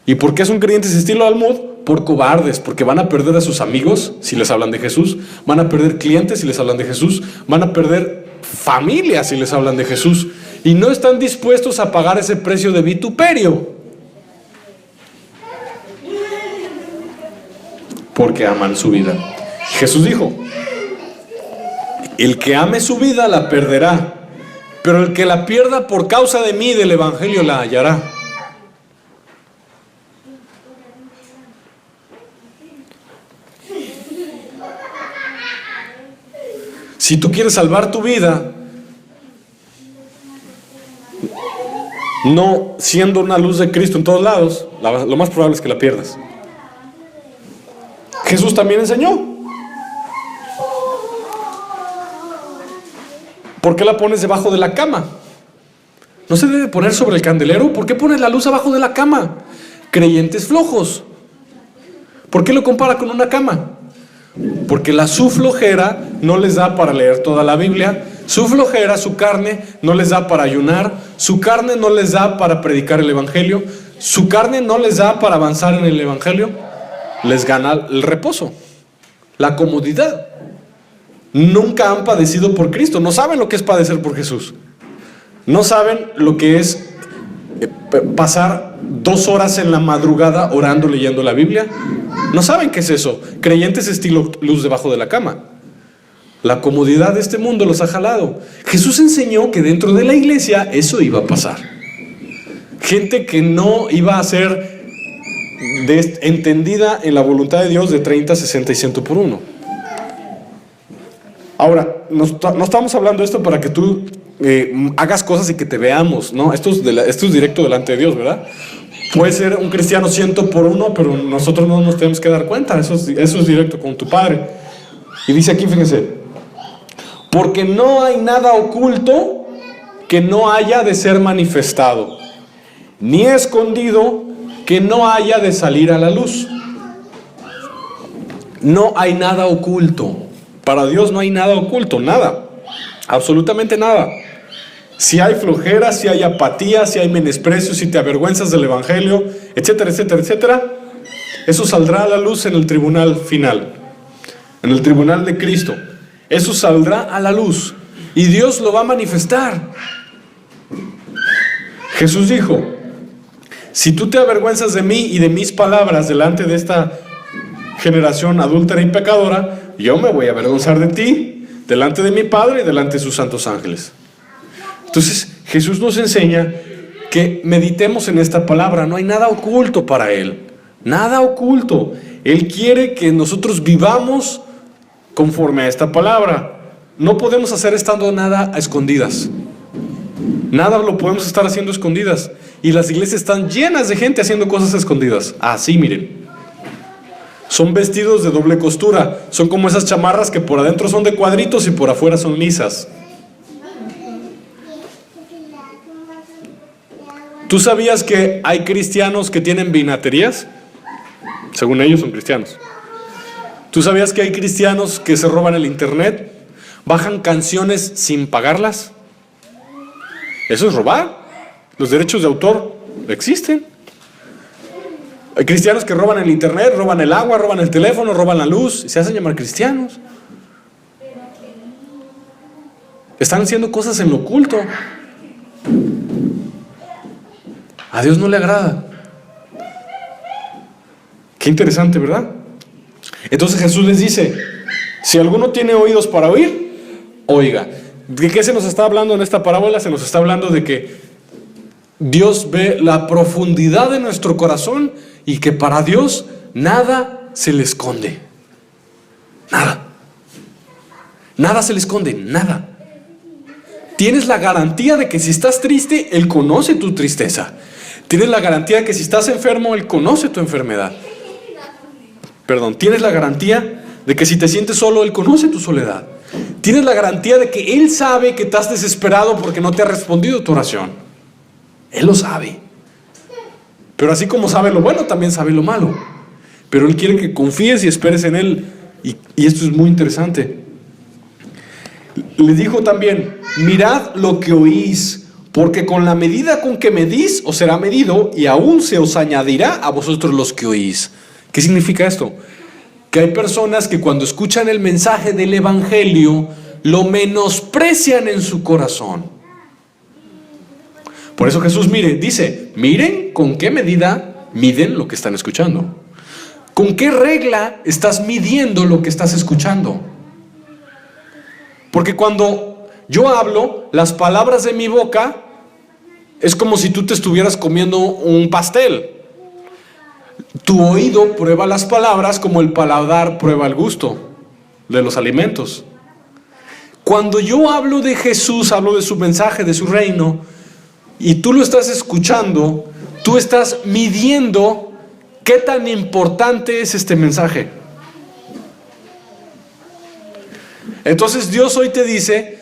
¿Y por qué son creyentes estilo almud? Por cobardes, porque van a perder a sus amigos si les hablan de Jesús, van a perder clientes si les hablan de Jesús, van a perder familias si les hablan de Jesús, y no están dispuestos a pagar ese precio de vituperio, porque aman su vida. Jesús dijo, el que ame su vida la perderá, pero el que la pierda por causa de mí y del evangelio la hallará. Si tú quieres salvar tu vida, no siendo una luz de Cristo en todos lados, lo más probable es que la pierdas. Jesús también enseñó. ¿Por qué la pones debajo de la cama? ¿No se debe poner sobre el candelero? ¿Por qué pones la luz abajo de la cama? Creyentes flojos. ¿Por qué lo compara con una cama? Porque su flojera no les da para leer toda la Biblia, Su flojera, su carne no les da para ayunar, su carne no les da para predicar el evangelio, su carne no les da para avanzar en el evangelio. Les gana el reposo, la comodidad. Nunca han padecido por Cristo, no saben lo que es padecer por Jesús. No saben lo que es pasar 2 horas en la madrugada orando, leyendo la Biblia. No saben qué es eso. Creyentes estilo luz debajo de la cama. La comodidad de este mundo los ha jalado. Jesús enseñó que dentro de la iglesia eso iba a pasar. Gente que no iba a ser entendida en la voluntad de Dios de 30, 60 y 100 por 1. Ahora, no estamos hablando de esto para que tú hagas cosas y que te veamos, ¿no? Esto es directo delante de Dios, ¿verdad? Puede ser un cristiano 100 por 1, pero nosotros no nos tenemos que dar cuenta. Eso es directo con tu Padre. Y dice aquí, fíjense, porque no hay nada oculto que no haya de ser manifestado, ni escondido que no haya de salir a la luz. No hay nada oculto. Para Dios no hay nada oculto, nada, absolutamente nada. Si hay flojera, si hay apatía, si hay menosprecio, si te avergüenzas del evangelio, etcétera, etcétera, etcétera, eso saldrá a la luz en el tribunal final, en el tribunal de Cristo. Eso saldrá a la luz y Dios lo va a manifestar. Jesús dijo: si tú te avergüenzas de mí y de mis palabras delante de esta generación adúltera y pecadora, yo me voy a avergonzar de ti delante de mi Padre y delante de sus santos ángeles. Entonces Jesús nos enseña que meditemos en esta palabra. No hay nada oculto para Él, nada oculto. Él quiere que nosotros vivamos conforme a esta palabra. No podemos hacer estando nada a escondidas. Nada lo podemos estar haciendo a escondidas. Y las iglesias están llenas de gente haciendo cosas a escondidas. Así, miren. Son vestidos de doble costura. Son como esas chamarras que por adentro son de cuadritos y por afuera son lisas. ¿Tú sabías que hay cristianos que tienen vinaterías? Según ellos son cristianos. ¿Tú sabías que hay cristianos que se roban el internet? ¿Bajan canciones sin pagarlas? Eso es robar. Los derechos de autor existen. Hay cristianos que roban el internet, roban el agua, roban el teléfono, roban la luz y se hacen llamar cristianos. Están haciendo cosas en lo oculto. A Dios no le agrada. Qué interesante, ¿verdad? Entonces Jesús les dice: si alguno tiene oídos para oír, oiga. ¿De qué se nos está hablando en esta parábola? Se nos está hablando de que Dios ve la profundidad de nuestro corazón y que para Dios nada se le esconde. Nada. Nada se le esconde, nada. Tienes la garantía de que si estás triste, Él conoce tu tristeza. Tienes la garantía de que si estás enfermo, Él conoce tu enfermedad. Tienes la garantía de que si te sientes solo, Él conoce tu soledad. Tienes la garantía de que Él sabe que estás desesperado porque no te ha respondido tu oración. Él lo sabe. Pero así como sabe lo bueno, también sabe lo malo. Pero Él quiere que confíes y esperes en Él. Y esto es muy interesante. Le dijo también: mirad lo que oís, porque con la medida con que medís os será medido, y aún se os añadirá a vosotros los que oís. ¿Qué significa esto? Que hay personas que cuando escuchan el mensaje del evangelio lo menosprecian en su corazón. Por eso Jesús dice: miren con qué medida miden lo que están escuchando. ¿Con qué regla estás midiendo lo que estás escuchando? Porque cuando yo hablo, las palabras de mi boca es como si tú te estuvieras comiendo un pastel. Tu oído prueba las palabras como el paladar prueba el gusto de los alimentos. Cuando yo hablo de Jesús, hablo de su mensaje, de su reino, y tú lo estás escuchando, tú estás midiendo qué tan importante es este mensaje. Entonces Dios hoy te dice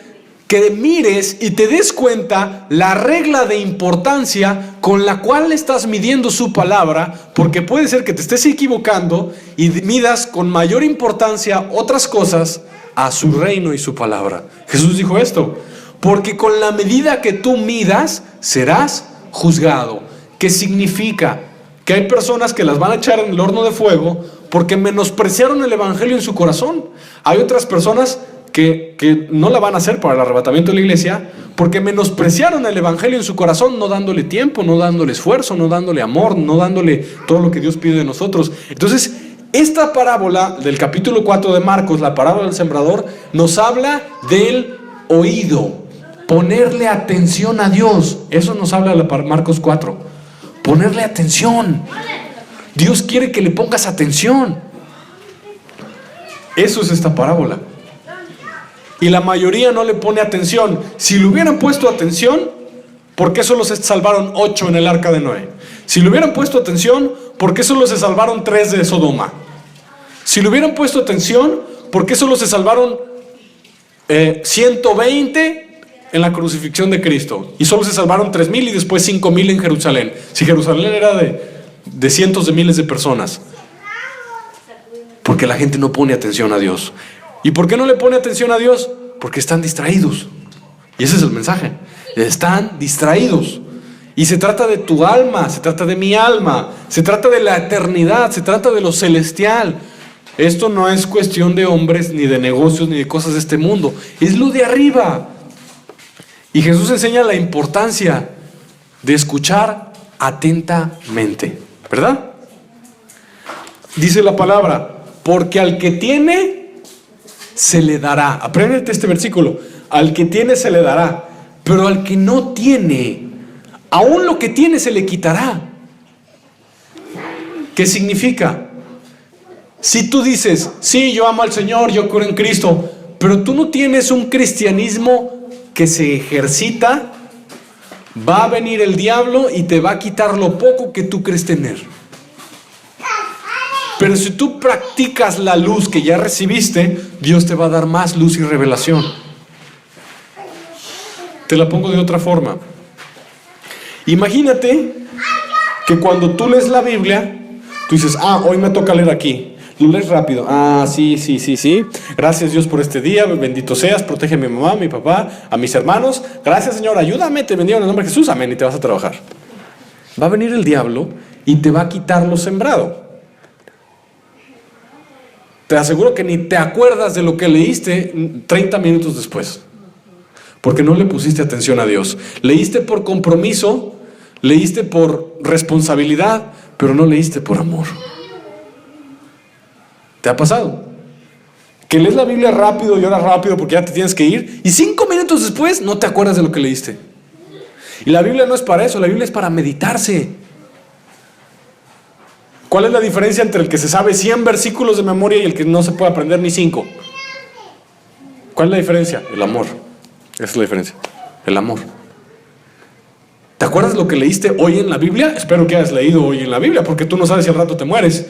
que mires y te des cuenta la regla de importancia con la cual estás midiendo su palabra, porque puede ser que te estés equivocando y midas con mayor importancia otras cosas a su reino y su palabra. Jesús dijo esto, porque con la medida que tú midas, serás juzgado. ¿Qué significa? Que hay personas que las van a echar en el horno de fuego porque menospreciaron el evangelio en su corazón. Hay otras personas que no la van a hacer para el arrebatamiento de la iglesia porque menospreciaron el evangelio en su corazón, no dándole tiempo, no dándole esfuerzo, no dándole amor, no dándole todo lo que Dios pide de nosotros. Entonces, esta parábola del capítulo 4 de Marcos, la parábola del sembrador, nos habla del oído, ponerle atención a Dios. Eso nos habla Marcos 4, ponerle atención. Dios quiere que le pongas atención. Eso es esta parábola. Y la mayoría no le pone atención. Si le hubieran puesto atención, ¿por qué solo se salvaron 8 en el arca de Noé? Si le hubieran puesto atención, ¿por qué solo se salvaron 3 de Sodoma? Si le hubieran puesto atención, ¿por qué solo se salvaron 120 en la crucifixión de Cristo? Y solo se salvaron 3,000 y después 5,000 en Jerusalén. Si Jerusalén era de cientos de miles de personas. Porque la gente no pone atención a Dios. ¿Y por qué no le pone atención a Dios? Porque están distraídos. Y ese es el mensaje. Están distraídos. Y se trata de tu alma, se trata de mi alma, se trata de la eternidad, se trata de lo celestial. Esto no es cuestión de hombres, ni de negocios, ni de cosas de este mundo. Es lo de arriba. Y Jesús enseña la importancia de escuchar atentamente. ¿Verdad? Dice la palabra, porque al que tiene, se le dará. Apréndete este versículo. Al que tiene, se le dará. Pero al que no tiene, aún lo que tiene se le quitará. ¿Qué significa? Si tú dices, sí, yo amo al Señor, yo creo en Cristo, pero tú no tienes un cristianismo que se ejercita, va a venir el diablo y te va a quitar lo poco que tú crees tener. Pero si tú practicas la luz que ya recibiste, Dios te va a dar más luz y revelación. Te la pongo de otra forma. Imagínate que cuando tú lees la Biblia, tú dices, hoy me toca leer aquí. Lo lees rápido. Sí. Gracias Dios por este día. Bendito seas. Protege a mi mamá, a mi papá, a mis hermanos. Gracias Señor, ayúdame. Te bendigo en el nombre de Jesús. Amén. Y te vas a trabajar. Va a venir el diablo y te va a quitar lo sembrado. Te aseguro que ni te acuerdas de lo que leíste 30 minutos después. Porque no le pusiste atención a Dios. Leíste por compromiso, leíste por responsabilidad, pero no leíste por amor. ¿Te ha pasado? Que lees la Biblia rápido y oras rápido porque ya te tienes que ir y 5 minutos después no te acuerdas de lo que leíste. Y la Biblia no es para eso, la Biblia es para meditarse. ¿Cuál es la diferencia entre el que se sabe 100 versículos de memoria y el que no se puede aprender ni 5? ¿Cuál es la diferencia? El amor. Esa es la diferencia. El amor. ¿Te acuerdas lo que leíste hoy en la Biblia? Espero que hayas leído hoy en la Biblia, porque tú no sabes si al rato te mueres.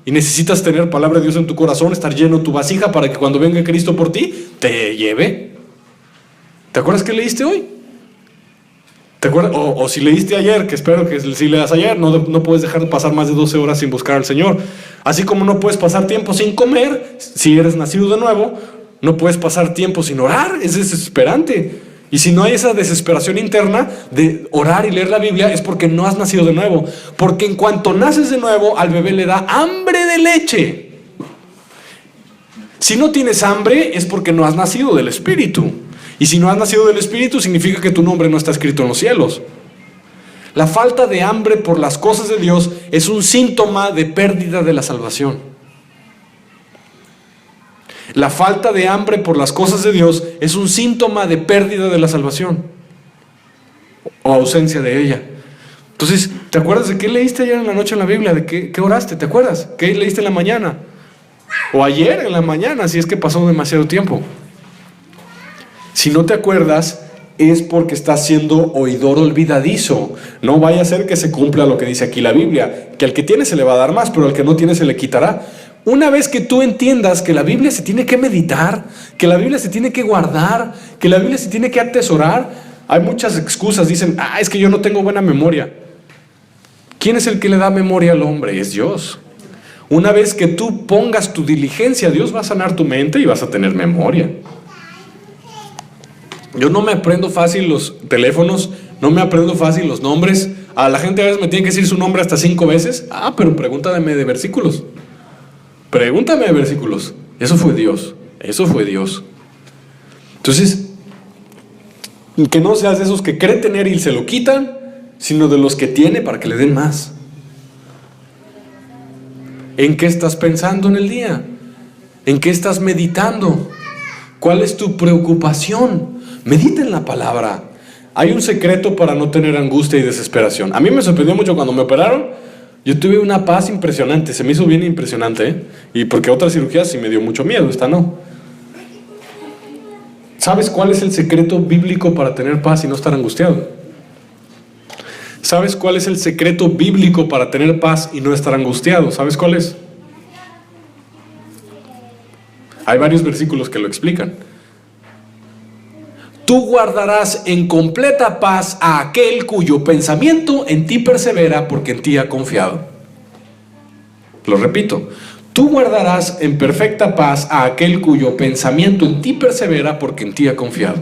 Y necesitas tener palabra de Dios en tu corazón, estar lleno tu vasija para que cuando venga Cristo por ti, te lleve. ¿Te acuerdas que leíste hoy? ¿Te acuerdas? O si leíste ayer, que espero que si leas ayer, no puedes dejar de pasar más de 12 horas sin buscar al Señor. Así como no puedes pasar tiempo sin comer, si eres nacido de nuevo, no puedes pasar tiempo sin orar, es desesperante. Y si no hay esa desesperación interna de orar y leer la Biblia, es porque no has nacido de nuevo. Porque en cuanto naces de nuevo, al bebé le da hambre de leche. Si no tienes hambre, es porque no has nacido del Espíritu. Y si no has nacido del Espíritu, significa que tu nombre no está escrito en los cielos. La falta de hambre por las cosas de Dios es un síntoma de pérdida de la salvación. La falta de hambre por las cosas de Dios es un síntoma de pérdida de la salvación o ausencia de ella. Entonces, ¿te acuerdas de qué leíste ayer en la noche en la Biblia? ¿De qué oraste? ¿Te acuerdas? ¿Qué leíste en la mañana? O ayer en la mañana, si es que pasó demasiado tiempo. Si no te acuerdas, es porque estás siendo oidor olvidadizo. No vaya a ser que se cumpla lo que dice aquí la Biblia, que al que tiene se le va a dar más, pero al que no tiene se le quitará. Una vez que tú entiendas que la Biblia se tiene que meditar, que la Biblia se tiene que guardar, que la Biblia se tiene que atesorar, hay muchas excusas. Dicen, es que yo no tengo buena memoria. ¿Quién es el que le da memoria al hombre? Es Dios. Una vez que tú pongas tu diligencia, Dios va a sanar tu mente y vas a tener memoria. Yo no me aprendo fácil los teléfonos, no me aprendo fácil los nombres. A la gente a veces me tiene que decir su nombre hasta 5 veces. Pero pregúntame de versículos. Pregúntame de versículos. Eso fue Dios. Eso fue Dios. Entonces, que no seas de esos que cree tener y se lo quitan, sino de los que tiene para que le den más. ¿En qué estás pensando en el día? ¿En qué estás meditando? ¿Cuál es tu preocupación? Medita en la palabra. Hay un secreto para no tener angustia y desesperación. A mí me sorprendió mucho cuando me operaron. Yo tuve una paz impresionante. Se me hizo bien impresionante, ¿eh? Y porque otras cirugías sí me dio mucho miedo, esta no. ¿Sabes cuál es el secreto bíblico para tener paz y no estar angustiado? ¿Sabes cuál es el secreto bíblico para tener paz y no estar angustiado? ¿Sabes cuál es? Hay varios versículos que lo explican. Tú guardarás en completa paz a aquel cuyo pensamiento en ti persevera porque en ti ha confiado. Lo repito. Tú guardarás en perfecta paz a aquel cuyo pensamiento en ti persevera porque en ti ha confiado.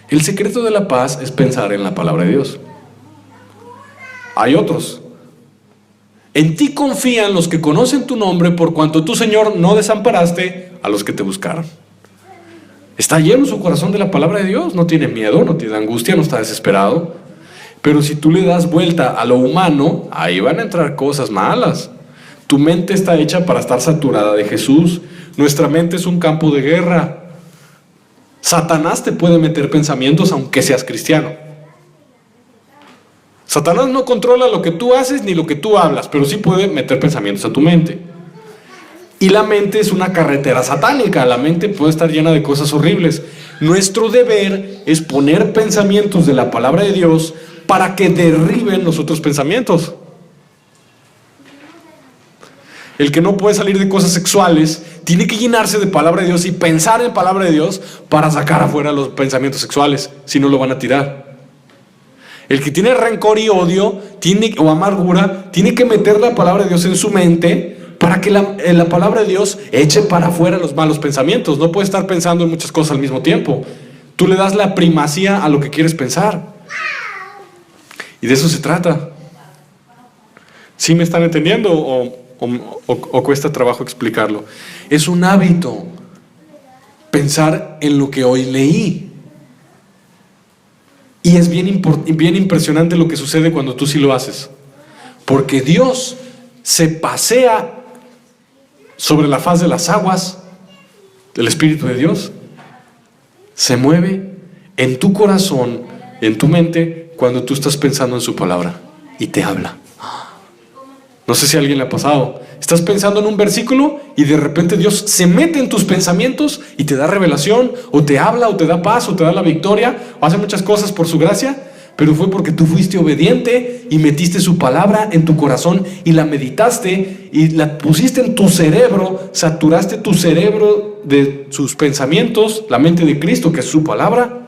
El secreto de la paz es pensar en la palabra de Dios. Hay otros. En ti confían los que conocen tu nombre, por cuanto tú, Señor, no desamparaste a los que te buscaron. Está lleno su corazón de la palabra de Dios. No tiene miedo, no tiene angustia, no está desesperado. Pero si tú le das vuelta a lo humano, ahí van a entrar cosas malas. Tu mente está hecha para estar saturada de Jesús. Nuestra mente es un campo de guerra. Satanás te puede meter pensamientos aunque seas cristiano. Satanás no controla lo que tú haces ni lo que tú hablas, pero sí puede meter pensamientos a tu mente. Y la mente es una carretera satánica. La mente puede estar llena de cosas horribles. Nuestro deber es poner pensamientos de la palabra de Dios para que derriben los otros pensamientos. El que no puede salir de cosas sexuales tiene que llenarse de palabra de Dios y pensar en palabra de Dios para sacar afuera los pensamientos sexuales, si no lo van a tirar. El que tiene rencor y odio o amargura tiene que meter la palabra de Dios en su mente para que la palabra de Dios eche para afuera los malos pensamientos. No puede estar pensando en muchas cosas al mismo tiempo. Tú le das la primacía a lo que quieres pensar. Y de eso se trata. ¿Sí me están entendiendo o cuesta trabajo explicarlo? Es un hábito pensar en lo que hoy leí. Y es bien impresionante lo que sucede cuando tú sí lo haces. Porque Dios se pasea sobre la faz de las aguas. El Espíritu de Dios se mueve en tu corazón, en tu mente, cuando tú estás pensando en su palabra y te habla. No sé si a alguien le ha pasado. Estás pensando en un versículo y de repente Dios se mete en tus pensamientos y te da revelación, o te habla, o te da paz, o te da la victoria, o hace muchas cosas por su gracia, pero fue porque tú fuiste obediente y metiste su palabra en tu corazón y la meditaste y la pusiste en tu cerebro, saturaste tu cerebro de sus pensamientos, la mente de Cristo, que es su palabra,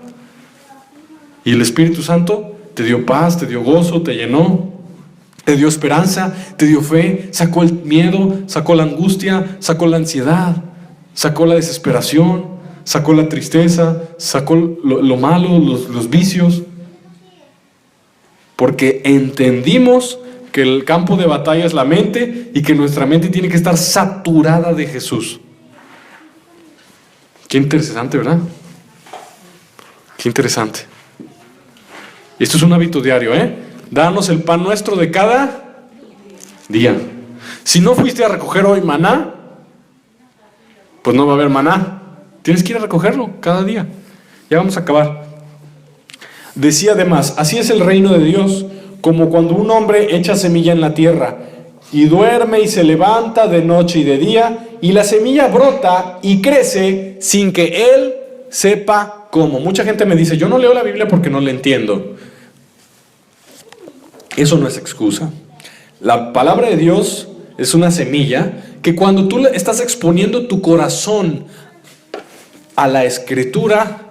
y el Espíritu Santo te dio paz, te dio gozo, te llenó. Te dio esperanza, te dio fe, sacó el miedo, sacó la angustia, sacó la ansiedad, sacó la desesperación, sacó la tristeza, sacó lo malo, los vicios. Porque entendimos que el campo de batalla es la mente y que nuestra mente tiene que estar saturada de Jesús. Qué interesante, ¿verdad? Qué interesante. Y esto es un hábito diario, Danos el pan nuestro de cada día. Si no fuiste a recoger hoy maná, pues no va a haber maná. Tienes que ir a recogerlo cada día. Ya vamos a acabar. Decía además, así es el reino de Dios, como cuando un hombre echa semilla en la tierra y duerme y se levanta de noche y de día, y la semilla brota y crece sin que él sepa cómo. Mucha gente me dice, yo no leo la Biblia porque no la entiendo. Eso no es excusa. La palabra de Dios es una semilla que cuando tú estás exponiendo tu corazón a la Escritura,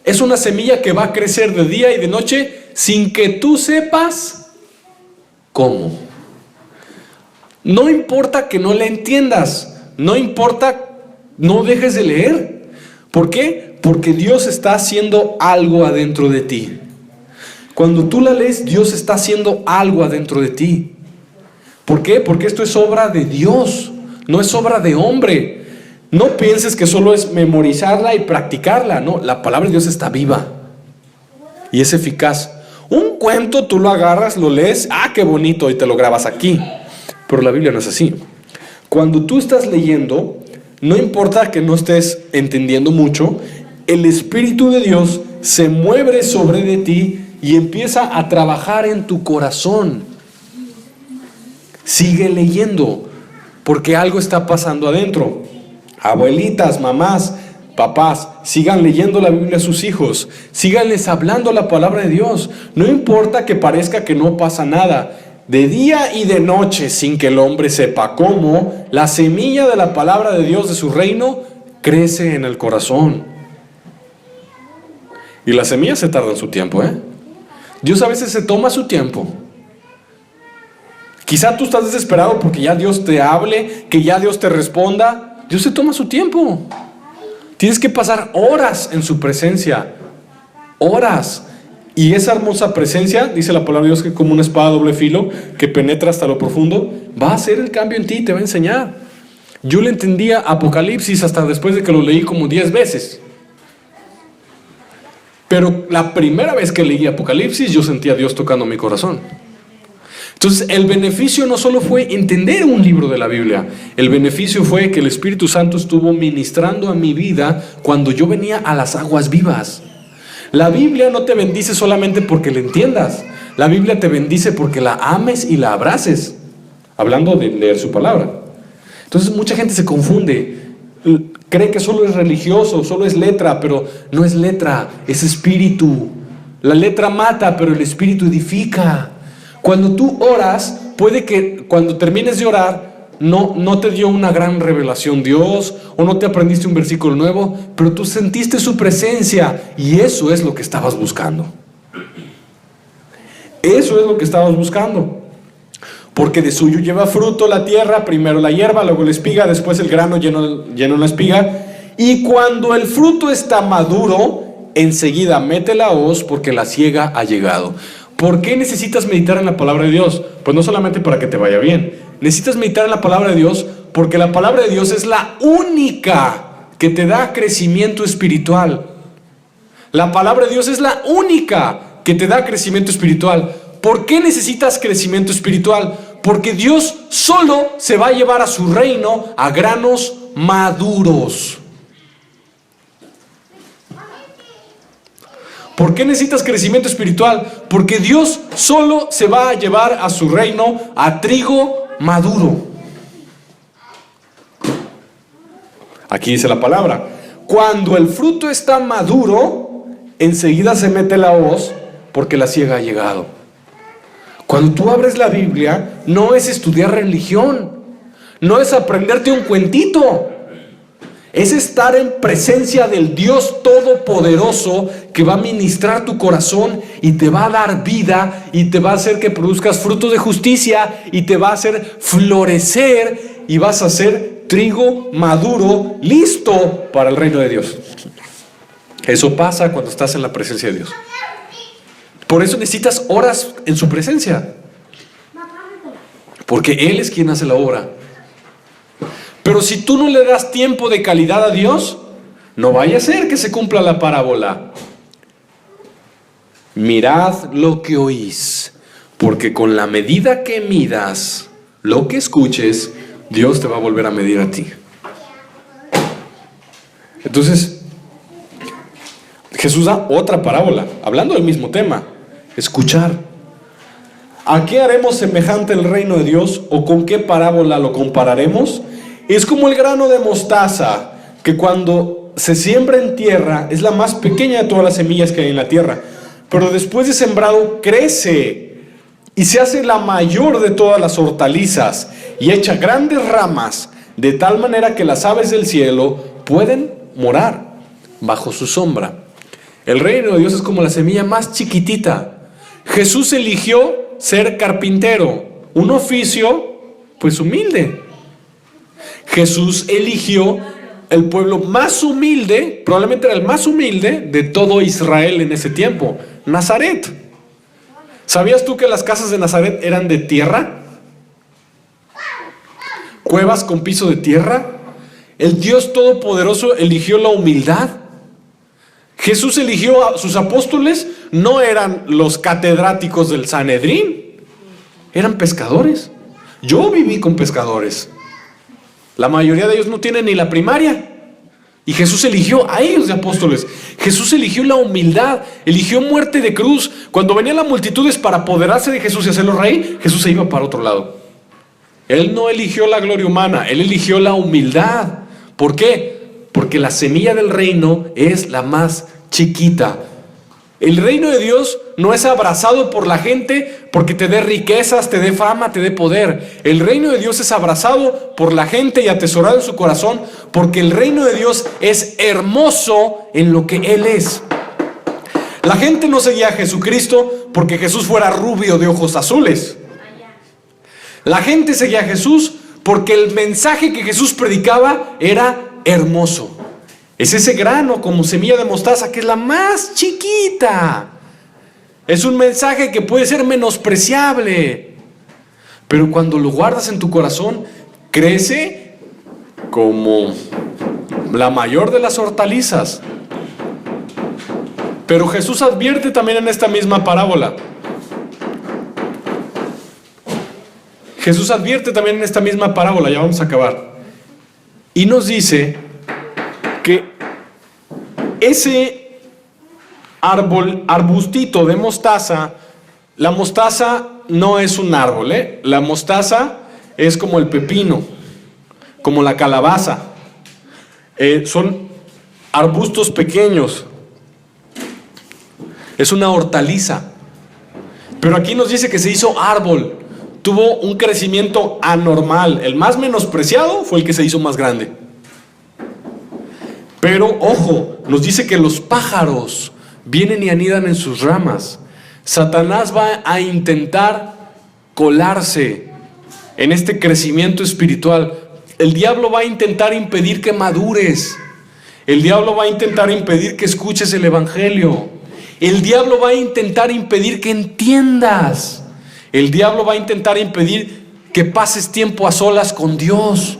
es una semilla que va a crecer de día y de noche sin que tú sepas cómo. No importa que no la entiendas, no importa, no dejes de leer. ¿Por qué? Porque Dios está haciendo algo adentro de ti. Cuando tú la lees, Dios está haciendo algo adentro de ti. ¿Por qué? Porque esto es obra de Dios, no es obra de hombre. No pienses que solo es memorizarla y practicarla. No, la palabra de Dios está viva y es eficaz. Un cuento tú lo agarras, lo lees, qué bonito, y te lo grabas aquí. Pero la Biblia no es así. Cuando tú estás leyendo, no importa que no estés entendiendo mucho, el Espíritu de Dios se mueve sobre de ti y empieza a trabajar en tu corazón. Sigue leyendo, porque algo está pasando adentro. Abuelitas, mamás, papás, sigan leyendo la Biblia a sus hijos. Síganles hablando la palabra de Dios. No importa que parezca que no pasa nada. De día y de noche, sin que el hombre sepa cómo, la semilla de la palabra de Dios de su reino crece en el corazón. Y la semilla se tarda en su tiempo, Dios a veces se toma su tiempo. Quizá tú estás desesperado porque ya Dios te hable, que ya Dios te responda. Dios se toma su tiempo. Tienes que pasar horas en su presencia. Horas. Y esa hermosa presencia, dice la palabra de Dios, que como una espada doble filo, que penetra hasta lo profundo, va a hacer el cambio en ti, te va a enseñar. Yo le entendía Apocalipsis hasta después de que lo leí como 10 veces. Pero la primera vez que leí Apocalipsis, yo sentía a Dios tocando mi corazón. Entonces, el beneficio no solo fue entender un libro de la Biblia, el beneficio fue que el Espíritu Santo estuvo ministrando a mi vida cuando yo venía a las aguas vivas. La Biblia no te bendice solamente porque la entiendas. La Biblia te bendice porque la ames y la abraces. Hablando de leer su palabra. Entonces mucha gente se confunde. Cree que solo es religioso, solo es letra, pero no es letra, es espíritu. La letra mata, pero el espíritu edifica. Cuando tú oras, puede que cuando termines de orar, no te dio una gran revelación Dios, o no te aprendiste un versículo nuevo, pero tú sentiste su presencia, y eso es lo que estabas buscando. Eso es lo que estabas buscando. Porque de suyo lleva fruto la tierra, primero la hierba, luego la espiga, después el grano lleno la espiga, y cuando el fruto está maduro, enseguida mete la hoz, porque la siega ha llegado. ¿Por qué necesitas meditar en la palabra de Dios? Pues no solamente para que te vaya bien. Necesitas meditar en la palabra de Dios porque la palabra de Dios es la única que te da crecimiento espiritual. La palabra de Dios es la única que te da crecimiento espiritual. ¿Por qué necesitas crecimiento espiritual? Porque Dios solo se va a llevar a su reino a granos maduros. ¿Por qué necesitas crecimiento espiritual? Porque Dios solo se va a llevar a su reino a trigo maduro. Aquí dice la palabra: cuando el fruto está maduro, enseguida se mete la hoz, porque la siega ha llegado. Cuando tú abres la Biblia, no es estudiar religión, no es aprenderte un cuentito. Es estar en presencia del Dios Todopoderoso que va a ministrar tu corazón y te va a dar vida y te va a hacer que produzcas frutos de justicia y te va a hacer florecer y vas a ser trigo maduro, listo para el reino de Dios. Eso pasa cuando estás en la presencia de Dios. Por eso necesitas horas en su presencia, porque Él es quien hace la obra. Pero si tú no le das tiempo de calidad a Dios, no vaya a ser que se cumpla la parábola. Mirad lo que oís, porque con la medida que midas lo que escuches, Dios te va a volver a medir a ti. Entonces, Jesús da otra parábola, hablando del mismo tema: escuchar. ¿A qué haremos semejante el reino de Dios? ¿O con qué parábola lo compararemos? Es como el grano de mostaza, que cuando se siembra en tierra es la más pequeña de todas las semillas que hay en la tierra, pero después de sembrado crece y se hace la mayor de todas las hortalizas y echa grandes ramas, de tal manera que las aves del cielo pueden morar bajo su sombra. El reino de Dios es como la semilla más chiquitita. Jesús eligió ser carpintero, un oficio Pues humilde. Jesús eligió el pueblo más humilde, probablemente era el más humilde de todo Israel en ese tiempo, Nazaret. ¿Sabías tú que las casas de Nazaret eran de tierra? Cuevas con piso de tierra. El Dios Todopoderoso eligió la humildad. Jesús eligió a sus apóstoles, no eran los catedráticos del Sanedrín, eran pescadores. Yo viví con pescadores. La mayoría de ellos no tienen ni la primaria. Y Jesús eligió a ellos de apóstoles. Jesús eligió la humildad, eligió muerte de cruz. Cuando venían las multitudes para apoderarse de Jesús y hacerlo rey, Jesús se iba para otro lado. Él no eligió la gloria humana, Él eligió la humildad. ¿Por qué? Porque la semilla del reino es la más chiquita. El reino de Dios no es abrazado por la gente porque te dé riquezas, te dé fama, te dé poder. El reino de Dios es abrazado por la gente y atesorado en su corazón porque el reino de Dios es hermoso en lo que Él es. La gente no seguía a Jesucristo porque Jesús fuera rubio de ojos azules. La gente seguía a Jesús porque el mensaje que Jesús predicaba era hermoso. Es ese grano como semilla de mostaza que es la más chiquita. Es un mensaje que puede ser menospreciable, pero cuando lo guardas en tu corazón, crece como la mayor de las hortalizas. Pero Jesús advierte también en esta misma parábola. Jesús advierte también en esta misma parábola, ya vamos a acabar. Y nos dice que ese arbustito de mostaza, la mostaza no es un árbol, La mostaza es como el pepino, como la calabaza. Son arbustos pequeños. Es una hortaliza. Pero aquí nos dice que se hizo árbol. Tuvo un crecimiento anormal. El más menospreciado fue el que se hizo más grande. Pero, ojo, nos dice que los pájaros vienen y anidan en sus ramas. Satanás va a intentar colarse en este crecimiento espiritual. El diablo va a intentar impedir que madures. El diablo va a intentar impedir que escuches el evangelio. El diablo va a intentar impedir que entiendas. El diablo va a intentar impedir que pases tiempo a solas con Dios.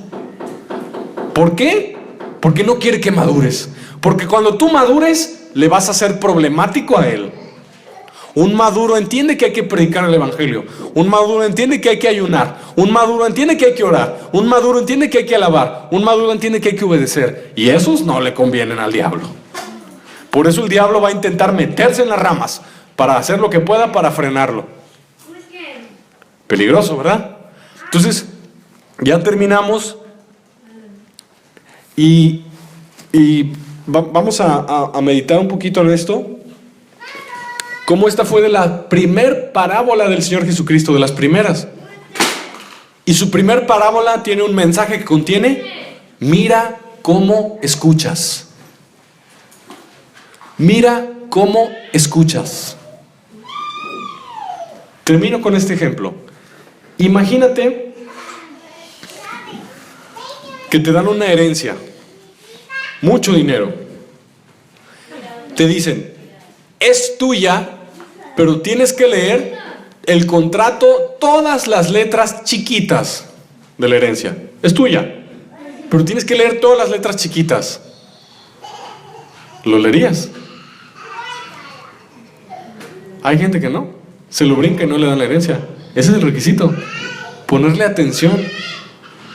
¿Por qué? Porque no quiere que madures. Porque cuando tú madures, le vas a ser problemático a él. Un maduro entiende que hay que predicar el evangelio. Un maduro entiende que hay que ayunar. Un maduro entiende que hay que orar. Un maduro entiende que hay que alabar. Un maduro entiende que hay que obedecer. Y esos no le convienen al diablo. Por eso el diablo va a intentar meterse en las ramas para hacer lo que pueda para frenarlo. Peligroso, ¿verdad? Entonces, ya terminamos y vamos a meditar un poquito en esto. Cómo esta fue de la primer parábola del Señor Jesucristo, de las primeras. Y su primer parábola tiene un mensaje que contiene: mira cómo escuchas. Mira cómo escuchas. Termino con este ejemplo. Imagínate que te dan una herencia, mucho dinero. Te dicen, es tuya, pero tienes que leer el contrato, todas las letras chiquitas de la herencia. Es tuya, pero tienes que leer todas las letras chiquitas. ¿Lo leerías? Hay gente que no, se lo brinca y no le dan la herencia. Ese es el requisito, ponerle atención.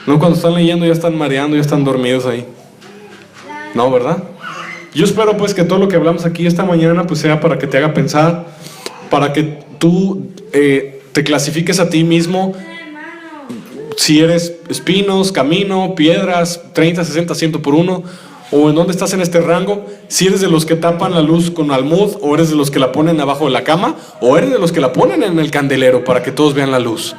No cuando están leyendo ya están mareando, ya están dormidos ahí. No, ¿verdad? Yo espero pues que todo lo que hablamos aquí esta mañana pues sea para que te haga pensar, para que tú te clasifiques a ti mismo si eres espinos, camino, piedras, 30, 60, 100 por 1, o en dónde estás en este rango, si eres de los que tapan la luz con almud, o eres de los que la ponen abajo de la cama, o eres de los que la ponen en el candelero para que todos vean la luz,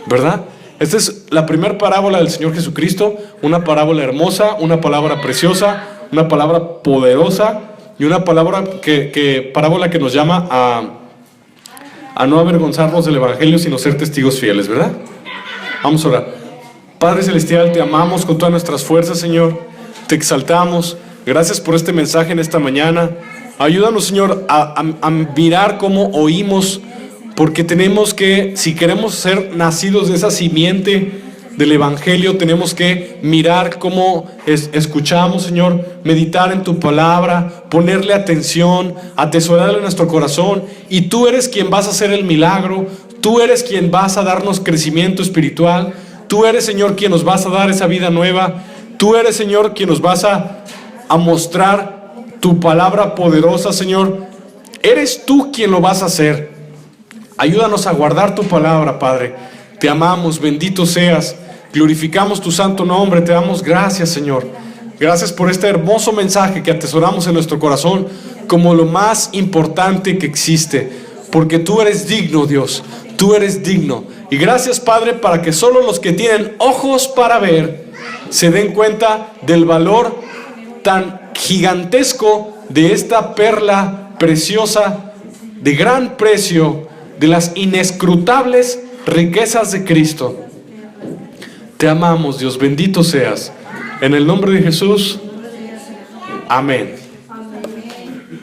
¿verdad? Esta es la primera parábola del Señor Jesucristo, una parábola hermosa, una palabra preciosa, una palabra poderosa y una palabra parábola que nos llama a no avergonzarnos del evangelio, sino ser testigos fieles, ¿verdad? Vamos a orar. Padre Celestial, te amamos con todas nuestras fuerzas, Señor. Te exaltamos. Gracias por este mensaje en esta mañana. Ayúdanos, Señor, a mirar cómo oímos, porque tenemos que, si queremos ser nacidos de esa simiente del Evangelio, tenemos que mirar cómo escuchamos, Señor, meditar en tu palabra, ponerle atención, atesorarle en nuestro corazón. Y tú eres quien vas a hacer el milagro, tú eres quien vas a darnos crecimiento espiritual, tú eres, Señor, quien nos vas a dar esa vida nueva, tú eres, Señor, quien nos vas a mostrar tu palabra poderosa, Señor. Eres tú quien lo vas a hacer. Ayúdanos a guardar tu palabra, Padre. Te amamos, bendito seas. Glorificamos tu santo nombre, te damos gracias, Señor. Gracias por este hermoso mensaje que atesoramos en nuestro corazón como lo más importante que existe, porque tú eres digno, Dios, tú eres digno. Y gracias, Padre, para que solo los que tienen ojos para ver se den cuenta del valor tan gigantesco de esta perla preciosa, de gran precio, de las inescrutables riquezas de Cristo. Te amamos, Dios, bendito seas. En el nombre de Jesús, amén.